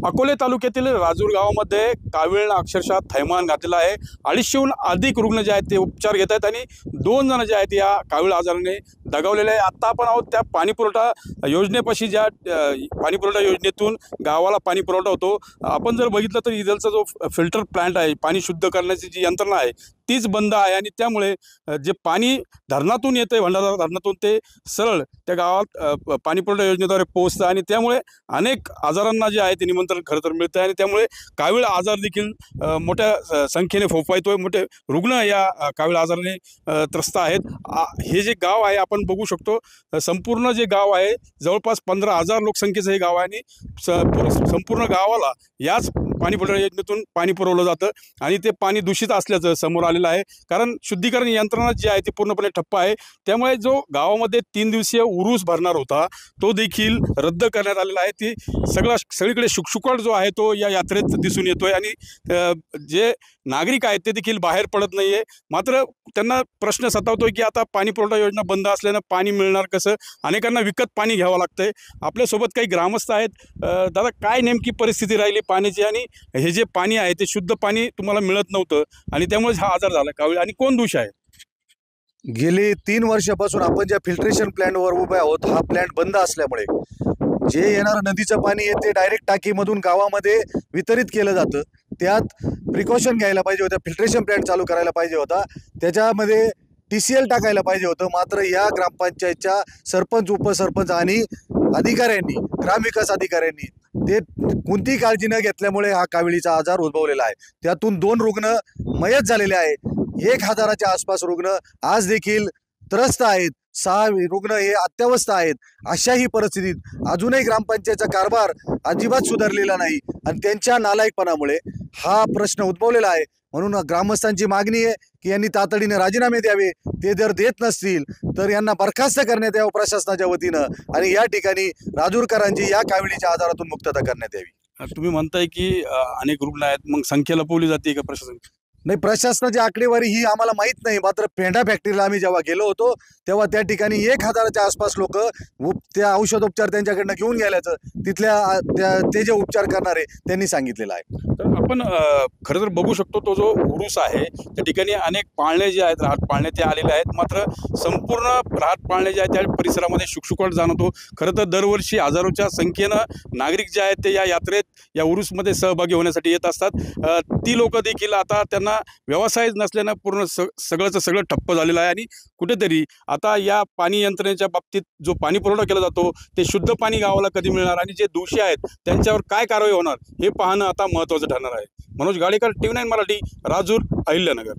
अकोले तालुक्यातील राजूर गावामध्ये कावीळनं अक्षरशः थैमान घातलेला आहे। 250हून अधिक रुग्ण जे आहेत ते उपचार घेत आहेत आणि 2 जण जे आहेत या कावीळ आजाराने दगावलेले आहे। आता आपण आहोत त्या पाणीपुरवठा योजनेपाशी, ज्या पाणीपुरवठा योजनेतून गावाला पाणी पुरवठा होतो। आपण जर बघितलं तर इथलचा जो फिल्टर प्लांट आहे, पाणी शुद्ध करण्याची जी यंत्रणा आहे तीच बंद आहे आणि त्यामुळे जे पाणी धरणातून येते, भंडारा धरणातून ते सरळ त्या गावात पाणीपुरवठा योजनेद्वारे पोहोचतं आणि त्यामुळे अनेक आजारांना जे आहे ते निमंत्रण खरं तर मिळतं आणि त्यामुळे कावीळ आजार देखील मोठ्या संख्येने फोफायतोय। मोठे रुग्ण या कावीळ आजाराने त्रस्त आहेत। हे जे गाव आहे आपण बघू शकतो, संपूर्ण जे गाव आहे जवळपास 15,000 लोकसंख्येचं हे गाव आहे आणि संपूर्ण गावाला याच पाणीपुरवठा योजनेतून पाणी पुरवलं जातं आणि ते पाणी दूषित असल्याचं समोर आलेलं आहे। कारण शुद्धीकरण यंत्रणा जी आहे ती पूर्णपणे ठप्प आहे। त्यामुळे जो गावामध्ये 3 दिवसीय उरूस भरणार होता तो देखील रद्द करण्यात आलेला आहे। ती सगळीकडे शुकशुकाट जो आहे तो या यात्रेत दिसून येतोय आणि जे नागरिक आहेत ते देखील बाहेर पडत नाहीये। मात्र त्यांना प्रश्न सतावतोय की आता पाणी पुरवठा योजना बंद असल्यानं पाणी मिळणार कसं, अनेकांना विकत पाणी घ्यावं लागतंय। आपल्यासोबत काही ग्रामस्थ आहेत। दादा, काय नेमकी परिस्थिती राहिली पाण्याची आणि हे जे पाणी आहे ते शुद्ध पाणी तुम्हाला मिळत नव्हतं आणि त्यामुळे हा आजार झाला कावीळ, आणि कोण दोष आहे? गेली 3 वर्षापासून आपण ज्या फिल्ट्रेशन प्लॅन्टवर उभे आहोत, हा प्लॅन्ट बंद असल्यामुळे जे येणारं नदीचं पाणी आहे ते डायरेक्ट टाकीमधून गावामध्ये वितरित केलं जातं। त्यात प्रिकॉशन घ्यायला पाहिजे होतं, फिल्ट्रेशन प्लॅन्ट चालू करायला पाहिजे होता, त्याच्यामध्ये TCL टाकायला पाहिजे होतं। मात्र या ग्रामपंचायतच्या सरपंच, उपसरपंच आणि अधिकाऱ्यांनी, ग्रामविकास अधिकाऱ्यांनी ते कोणतीही काळजी न घेतल्यामुळे हा काविळीचा आजार उद्भवलेला आहे। त्यातून 2 रुग्ण मयत झालेले आहे। 1,000च्या आसपास रुग्ण आज देखील त्रस्त आहेत। 6 रुग्ण हे अत्यावस्थ आहेत। अशाही परिस्थितीत अजूनही ग्रामपंचायतचा कारभार अजिबात सुधारलेला नाही आणि त्यांच्या नालायकपणामुळे हा प्रश्न उद्भवलेला आहे। म्हणून ग्रामस्थांची मागणी आहे की यांनी तातडीने राजीनामे द्यावे। ते जर देत नसतील तर यांना बरखास्त करण्यात यावं प्रशासनाच्या वतीनं आणि या ठिकाणी राजूरकरांची या काविळीच्या आजारातून मुक्तता करण्यात यावी। तुम्ही म्हणताय की अनेक रुग्ण आहेत, मग संख्या लपवली जाते का प्रशासन? नाही, प्रशासनाची आकडेवारी ही आम्हाला माहीत नाही। मात्र पेंढा फॅक्टरीला आम्ही जेव्हा गेलो होतो तेव्हा त्या ठिकाणी 1,000च्या आसपास लोक त्या औषधोपचार त्यांच्याकडनं घेऊन गेल्याचं तिथल्या ते जे उपचार करणारे त्यांनी सांगितलेलं आहे। तर आपण खरं तर बघू शकतो तो जो उरूस आहे त्या ठिकाणी अनेक पाळणे जे आहेत, राहत पाळणे ते आलेले आहेत। मात्र संपूर्ण राहत पाळणे जे आहेत त्या परिसरामध्ये शुकशुकाट जाणवतो। खरं तर दरवर्षी हजारोच्या संख्येनं नागरिक जे आहेत ते या यात्रेत, या उरूसमध्ये सहभागी होण्यासाठी येत असतात। ती लोक देखील आता त्यांना व्यवसाय नसल्यानं पूर्ण सगळं ठप्प झालेलं आहे आणि कुठेतरी आता या पाणी यंत्रणेच्या बाबतीत जो पाणी पुरवठा केला जातो ते शुद्ध पाणी गावाला कधी मिळणार आणि जे दोषी आहेत त्यांच्यावर काय कारवाई होणार हे पाहणं आता महत्त्वाचं ठरणार आहे। मनोज गाडेकर, TV9 मराठी, राजूर, अहिल्यानगर।